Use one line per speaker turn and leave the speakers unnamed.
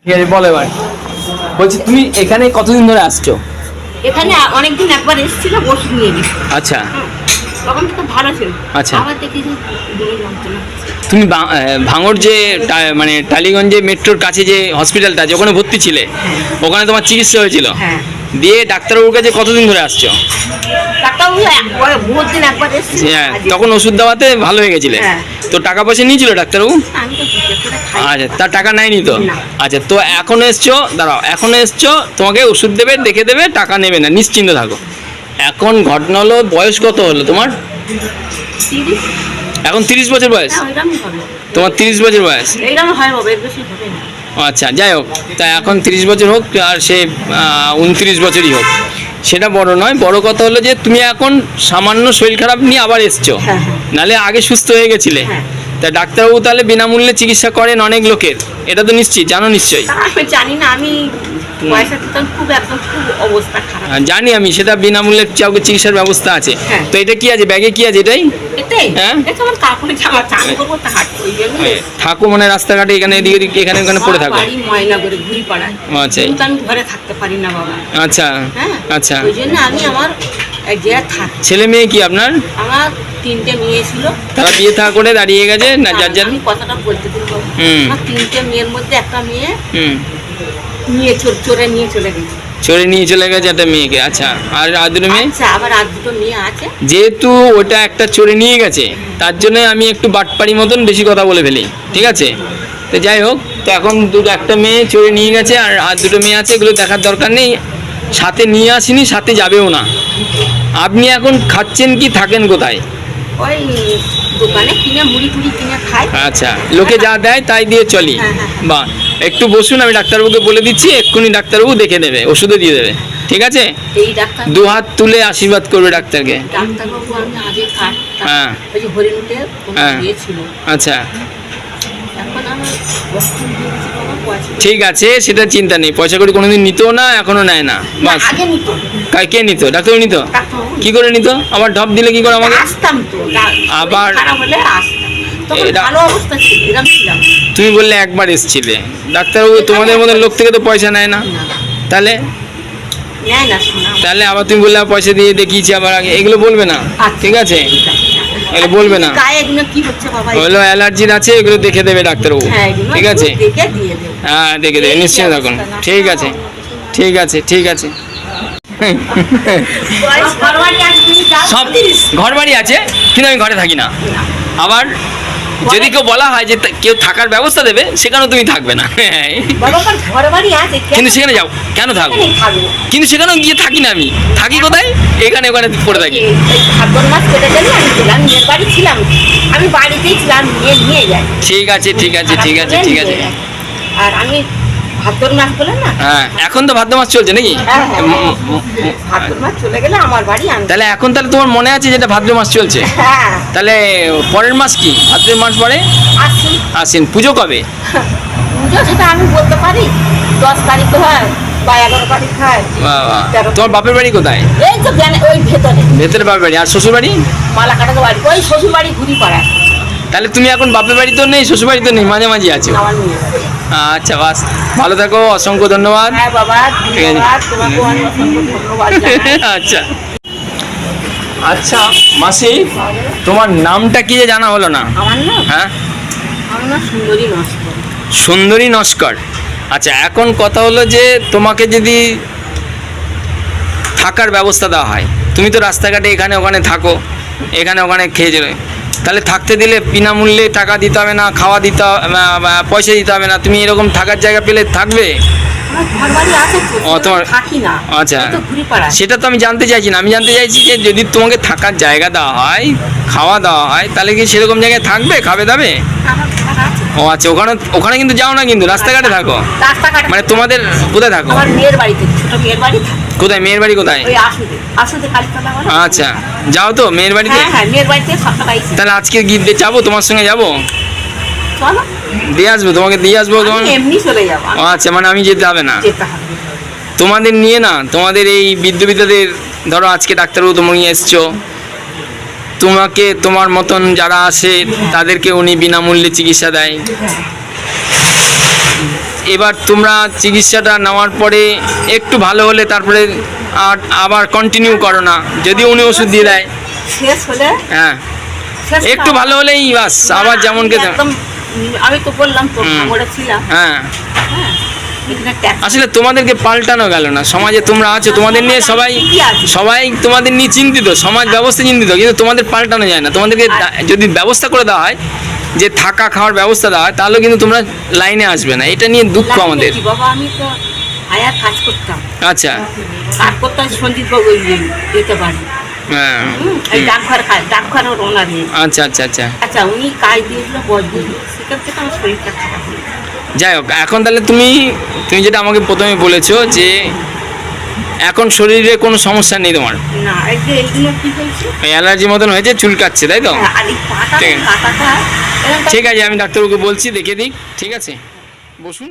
ঠিক আছে, বলো এবার। বলছি তুমি এখানে কতদিন ধরে আসছো?
এখানে অনেকদিন একবার এসেছিল, ওষুধ নিয়ে গেছি।
আচ্ছা
তখন তো ভালো ছিল।
আচ্ছা।
আবার দেখি যে দূরে যন্ত্রণা হচ্ছে।
তুমি ভাঙড় যে মানে টালিগঞ্জে মেট্রোর কাছে যে হসপিটালটা আছে ওখানে ভর্তি ছিলে, ওখানে তোমার চিকিৎসা হয়েছিল?
হ্যাঁ।
দিয়ে ডাক্তারবাবুর কাছে কতদিন ধরে আসছো?
ডাক্তারবাবু বহুত দিন একবার এসেছিল।
হ্যাঁ, তখন ওষুধ দেওয়াতে ভালো হয়ে গেছিলে।
হ্যাঁ।
তো টাকা পয়সা নিয়েছিল ডাক্তারবাবু?
আমি তো হিসেব করে খাই।
আচ্ছা, তার টাকা নেয়নি তো?
না।
আচ্ছা, তো এখন এসছো, দাঁড়াও, এখন এসছো, তোমাকে ওষুধ দেবে, দেখে দেবে, টাকা নেবে না, নিশ্চিন্ত থাকো। এখন ঘটনা হলো, বয়স কত হলো তোমার?
30।
এখন 30 বছর বয়স?
হ্যাঁ, ওইরকমই হবে।
তোমার 30 বছর বয়স?
এইরকম হয় বাবা, এর বেশি হবে না।
আচ্ছা, যাই হোক, তা এখন 30 বছর হোক আর সে 29 বছরই হোক, সেটা বড় নয়। বড় কথা হলো যে তুমি এখন সামান্য শরীর খারাপ নিয়ে আবার এসছো,
হ্যাঁ, হ্যাঁ।
নালে আগে সুস্থ হয়ে গেছিলে।
হ্যাঁ।
তা ডাক্তারবাবু তাহলে বিনামূল্যে চিকিৎসা করেন অনেক লোকের, এটা তো নিশ্চিত জানো নিশ্চয়ই?
তা আমি জানি না, আমি পয়সা দিতাম খুব, একদম খুব অবস্থা খারাপ।
জানি আমি, সেটা বিনামূল্যে চিকিৎসার ব্যবস্থা আছে।
হ্যাঁ।
তো এটা কি আছে ব্যাগে, কি আছে এটাই?
এটাই?
হ্যাঁ।
এটা আমার কাপড়ে জামা, চান করবো তা হাঁটতে, ওই জন্য
থাকো মানে রাস্তাঘাটে এখানে এদিকে ওদিকে, এখানে ওখানে পড়ে থাকো?
বাড়ি ময়নাগরে ঘুরি পাড়ায়।
আচ্ছা।
কিন্তু আমি ঘরে থাকতে পারি না বাবা।
আচ্ছা
হ্যাঁ।
আচ্ছা।
ওই জন্য আমি আমার এক জায়গায় থাকি।
ছেলে মেয়ে কি আপনার?
আমার 3টে মেয়ে ছিল।
তারা বিয়ে থা করে দাঁড়িয়ে গেছে না যার যার?
আমি কথাটা বলতে দিন বাবা।
হুম।
আমার 3টে মেয়ের মধ্যে একটা মেয়ে
হুম,
নিয়ে চোরে নিয়ে চলে গেছে।
চড়ে নিয়ে চলে গেছে একটা মেয়েকে। আচ্ছা, আর দুটো মেয়ে?
আচ্ছা, আবার আর দুটো মেয়ে আছে।
যেহেতু ওটা একটা চড়ে নিয়ে গেছে, তার জন্য আমি একটু বাটপাড়ি মতন বেশি কথা বলে ফেলি, ঠিক আছে? তো যাই হোক, তো এখন একটা মেয়ে চড়ে নিয়ে গেছে আর দুটো মেয়ে আছে, এগুলো দেখার দরকার নেই। সাথে নিয়ে আসিনি, সাথে যাবেও না। আপনি এখন খাচ্ছেন কি, থাকেন কোথায়?
ওই দোকানে কিনে মুড়ি টুড়ি কিনে খাই।
আচ্ছা, লোকে যা দেয় তাই দিয়ে চলি।
হ্যাঁ, হ্যাঁ, হ্যাঁ।
বা একটু বসুন, আমি ডাক্তারবাবুকে বলে দিচ্ছি, এক্ষুনি ডাক্তারবাবু দেখে দেবে, ওষুধও দিয়ে দেবে, ঠিক আছে?
এই ডাক্তার,
দু হাত তুলে আশীর্বাদ করবে ডাক্তারকে।
ডাক্তারবাবু আমি আগে কাটতাম।
হ্যাঁ।
ওই যে হরিণুটে
হ্যাঁ।
দিয়েছিল।
আচ্ছা,
এখন আমার রক্ত দিয়েছে বাবা, পয়সা।
ঠিক আছে, সেটা চিন্তা নেই। পয়সা করে কোনোদিন নিতেও না, এখনো নেয় না, বাস।
আগে নিত।
কে নিত? ডাক্তারবাবু নিত?
ডাক্তারবাবু
কি করে নিত? আবার ঢপ দিলে কি করে আমাকে?
আসতাম তো,
আবার
খারাপ হলে আসতাম। তখন
এটা-
ভালো অবস্থা ছিল, এরকম ছিলাম।
তুমি বললে একবার এসছিলে ডাক্তারবাবু, তোমাদের মধ্যে লোক থেকে তো পয়সা নেয় না,
না,
তাহলে
নেয় না শোনা।
তাহলে আবার তুমি বললে পয়সা দিয়ে দেখিয়েছি আবার আগে, এগুলো বলবে না, ঠিক আছে? এগুলো বলবে না।
গায়ে এগুলো কি হচ্ছে বাবা?
হলো অ্যালার্জির আছে, এগুলো দেখে দেবে ডাক্তারবাবু,
হ্যাঁ, এগুলো
ঠিক আছে?
একটু দেখে দিয়ে দেবে।
হ্যাঁ, দেখে দেবে, নিশ্চয়ই থাকুন। ঠিক আছে, ঠিক আছে, ঠিক আছে।
ঘরবাড়ি আছে, তুমি যাও।
সব ঘর বাড়ি আছে, কিন্তু আমি ঘরে থাকি না। আবার যদি কেউ বলা হয় যে কেউ থাকার ব্যবস্থা দেবে, সেখানেও তুমি থাকবে না।
বাবা, আমার ঘরবাড়ি আছে,
কিন্তু সেখানে যাও, কেন থাকবো?
এখানেই থাকবো।
কিন্তু সেখানেও গিয়ে থাকি না, আমি থাকি কোথায়? এখানে ওখানে পড়ে থাকি।
এই ভাদ্র মাস কেটে গেলে আমি ছিলাম, মেয়ের বাড়ি ছিলাম, আমি বাড়িতেই ছিলাম, নিয়ে যায়।
ঠিক আছে, ঠিক আছে, ঠিক আছে, ঠিক আছে।
আর আমি ভাদ্র মাস বলে না,
হ্যাঁ, এখন তো ভাদ্র মাস চলছে নাকি?
হ্যাঁ, ভাদ্র মাস চলে গেলে আমার বাড়ি আনতে।
তাহলে এখন তাহলে তোমার মনে আছে যেটা ভাদ্র মাস চলছে?
হ্যাঁ,
তাহলে পরের মাস কি? ভাদ্র মাস পরে
আসি।
আসেন, পুজো কবে?
পুজো সেটা আমি বলতে পারি, 10 তারিখ হয় বা 11 তারিখ হয়।
বাবা,
13
তোমার বাপের বাড়ি কোথায়?
এই তো ওই ভেতরে
ভেতরে বাপের বাড়ি, আর শ্বশুর বাড়ি?
মালা কাটাতে বাড়ি, ওই শ্বশুর বাড়ি ঘুরি পাড়ায়।
তাহলে তুমি এখন বাপের বাড়ি তো নেই, শ্বশুর বাড়ি তো নেই, মাঝে মাঝে আছো।
আমার মেয়ে।
আচ্ছা, বাস, ভালো থাকো, অসংখ্য ধন্যবাদ।
হ্যাঁ বাবা, ধন্যবাদ, তোমাকে অনেক অসংখ্য ধন্যবাদ জানাই।
আচ্ছা আচ্ছা, মাসি, তোমার নামটা কি যে জানা হলো না?
আমার না,
হ্যাঁ,
আমার না সুন্দরী নস্কর।
সুন্দরী নস্কর। আচ্ছা, এখন কথা হলো যে তোমাকে যদি থাকার ব্যবস্থা দেওয়া হয়, তুমি তো রাস্তাঘাটে এখানে ওখানে থাকো, এখানে ওখানে খেয়ে যাবে, তাহলে থাকতে দিলে বিনামূল্যে টাকা দিতে হবে না, খাওয়া দিতে পয়সা দিতে হবে না, তুমি এরকম থাকার জায়গা পেলে থাকবে?
আমার ঘরবাড়ি আছে তো,
ও, তোমার-
থাকি না।
আচ্ছা,
এই তো ঘুরি পাড়ায়।
সেটা তো আমি জানতে চাইছি না। আমি জানতে চাইছি যে যদি তোমাকে থাকার জায়গা দেওয়া হয়, খাওয়া দেওয়া হয়, তাহলে কি সেরকম জায়গায় থাকবে, খাবে দাবে?
আমার ঘর আছে।
ও আচ্ছা, ওখানে ওখানে কিন্তু যাও না, কিন্তু রাস্তাঘাটে থাকো?
রাস্তাঘাটে
মানে তোমাদের কোথায় থাকো?
আমার মেয়ের বাড়িতে, ছোট মেয়ের বাড়ি থাকে।
কোথায় মেয়ের বাড়ি কোথায়?
ওই আসুদে কালীতলা ঘরে।
আচ্ছা, যাও তো মেয়ের বাড়িতে?
হ্যাঁ, হ্যাঁ, মেয়ের বাড়িতে সকালে আইছি।
তাহলে আজকে গিয়ে যাবো, তোমার সঙ্গে যাবো,
চলো,
দিয়ে আসবো, তোমাকে দিয়ে আসবো তোমার?
আমি এমনি চলে যাবো।
ও আচ্ছা, মানে আমি যেতে হবে না
যেতে হবে।
তোমাদের নিয়ে? না, তোমাদের এই বিদ্যুবিদ্যাদের, ধরো আজকে ডাক্তারবাবু তুমি নিয়ে এসছো, তোমাকে তোমার মতন যারা আসে তাদেরকে উনি বিনামূল্যে চিকিৎসা দেয়। এবার তোমরা চিকিৎসাটা নেওয়ার পরে একটু ভালো হলে তারপরে আর আবার কন্টিনিউ করো না, যদি উনি ওষুধ দিয়ে দেয়।
শেষ হলে
হ্যাঁ,
শেষ
একটু
না-
ভালো হলেই বাস, আবার
না,
যেমন
আমি
খেতে।
একদম, আমি তো বললাম তো
হুম।
ভাঙড়ে ছিলাম।
হ্যাঁ,
হ্যাঁ, এখানে ট্যাক্স
আসলে তোমাদেরকে পাল্টানো গেল না, সমাজে তোমরা আছো, তোমাদের নিয়ে সবাই সবাই তোমাদের নিয়ে চিন্তিত, সমাজ ব্যবস্থা চিন্তিত, কিন্তু তোমাদের পাল্টানো যায় না। তোমাদেরকে যদি ব্যবস্থা করে দেওয়া হয়, যে থাকা খাওয়ার ব্যবস্থা দেওয়া হয়, তাহলে কিন্তু তোমরা লাইনে আসবে না, এটা নিয়ে দুঃখ আমাদের।
বাবা আমি তো আয়ার কাজ করতাম,
আচ্ছা,
কাজ করতাম সঞ্জিত বাবু যেতে পারি।
হ্যাঁ,
এই ডাকঘর কাজ, ডাকঘর ওনার ইয়ে।
আচ্ছা আচ্ছা আচ্ছা,
আচ্ছা উনি কাজ দিয়েছিল বল দিয়েছিল, সেখান থেকে আমার শরীরটা খারাপ হয়ে গেছে।
যাই হোক, এখন তাহলে তুমি যেটা আমাকে প্রথমে বলেছো যে এখন শরীরে কোনো সমস্যা নেই তোমার,
না এই যে এইগুলো কি হয়েছে,
অ্যালার্জি মতন হয়েছে, চুলকাচ্ছে, তাই তো?
হ্যাঁ, আর এই পাটা
ঠিক আছে।
কাটাটা এরকম
ঠিক আছে, আমি ডাক্তারবাবুকে বলছি, দেখে দিক। ঠিক আছে, বসুন।